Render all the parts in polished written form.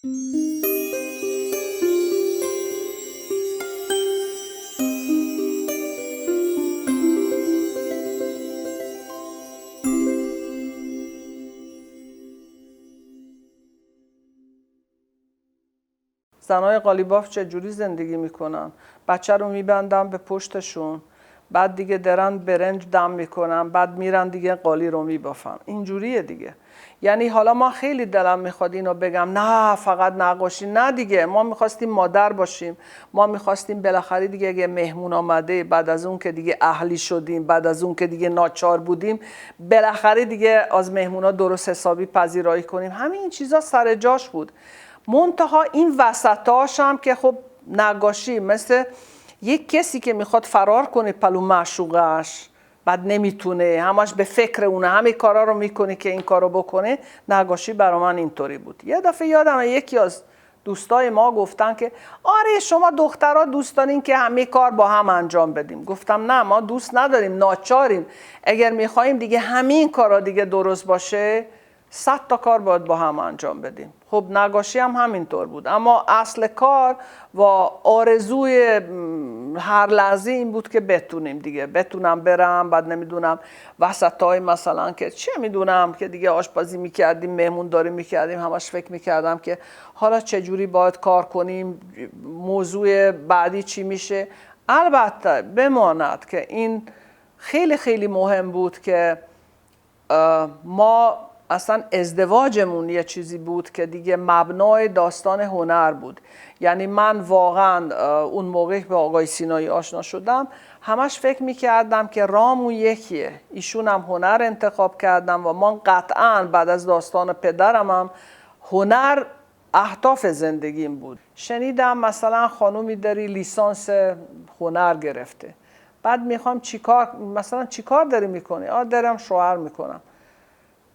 زنای قالیباف چجوری زندگی میکنن؟ بچه رو میبندن به پشتشون، بعد دیگه درن برنج دم میکنن، بعد میرن دیگه قالی رو میبافن. اینجوریه دیگه. یعنی حالا ما خیلی دلم میخواد اینو بگم نه فقط نقاشی، نه دیگه، ما میخواستیم مادر باشیم، ما میخواستیم بالاخره دیگه اگه مهمون آمده، بعد از اون که دیگه اهلی شدیم، بعد از اون که دیگه ناچار بودیم، بالاخره دیگه از مهمونا درست حسابی پذیرایی کنیم. همین چیزا سر جاش بود. منتها این وسطاش هم که خب نقاشی مثل یک کسی که میخواد فرار کنه پلو معشوقش، بعد نمیتونه، همش به فکر اونه، همه کارا رو میکنه که این کارو بکنه. نقاشی برای من اینطوری بود. یه دفعه یادمه یکی از دوستای ما گفتن که آره شما دخترها دوست دارین که همه کار با هم انجام بدیم. گفتم نه، ما دوست نداریم، ناچاریم. اگر میخوایم دیگه همین کارا دیگه درست باشه، 100 تا کار باید با هم انجام بدیم. خب نقاشی هم همینطور بود، اما اصل کار و آرزوی هر لحظه این بود که بتونیم دیگه، بتونم برم، بعد نمیدونم وسطای مثلا که چه میدونم که دیگه آشپزی میکردیم، مهمونداری میکردیم، همش فکر میکردم که حالا چجوری باید کار کنیم، موضوع بعدی چی میشه. البته بماند که این خیلی خیلی مهم بود که ما اصلا ازدواجمون یه چیزی بود که دیگه مبنای داستان هنر بود. یعنی من واقعا اون موقع به آقای سینایی آشنا شدم، همش فکر میکردم که رامون یکیه، ایشون هم هنر انتخاب کردم و من قطعا بعد از داستان پدرم هم هنر اهداف زندگیم بود. شنیدم مثلا خانومی داری لیسانس هنر گرفته، بعد میخوام چیکار، مثلا چیکار داری میکنی؟ دارم شوهر میکنم.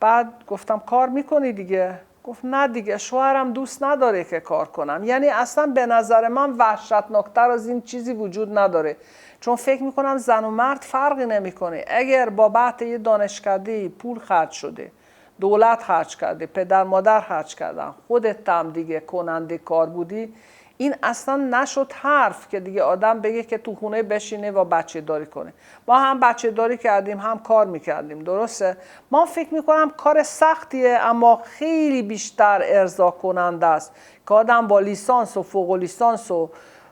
بعد گفتم کار میکنی دیگه؟ گفت نه دیگه، شوهرم دوست نداره که کار کنم. یعنی اصلا به نظر من وحشتناکتر از این چیزی وجود نداره، چون فکر میکنم زن و مرد فرقی نمیکنه. اگر بابت یه دانشکده پول خرج شده، دولت خرج کرده، پدر مادر خرج کردن، خودت هم دیگه کننده کار بودی، این اصلا نشد حرف که دیگه آدم بگه که تو خونه بشینه و بچه داری کنه. ما هم بچه داری کردیم، هم کار میکردیم، درسته؟ ما فکر میکنم کار سختیه، اما خیلی بیشتر ارضا کننده است که آدم با لیسانس و فوق لیسانس و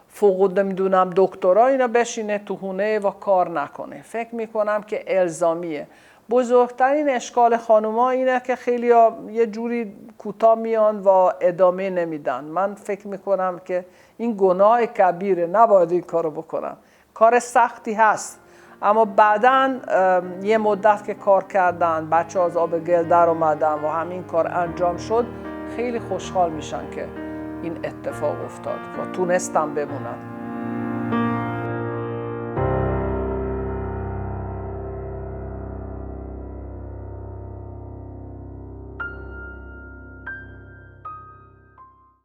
فوق نمیدونم دکترا اینا بشینه تو خونه و کار نکنه. فکر میکنم که الزامیه. بزرگترین اشکال خانوما اینه که خیلی یه جوری کوتاه میان و ادامه نمیدن. من فکر میکنم که این گناه کبیره، نباید این کارو بکنم. کار سختی هست، اما بعداً یه مدت که کار کردن، بچه از آب گل در اومدن و همین کار انجام شد، خیلی خوشحال میشن که این اتفاق افتاد و تونستم بمونن.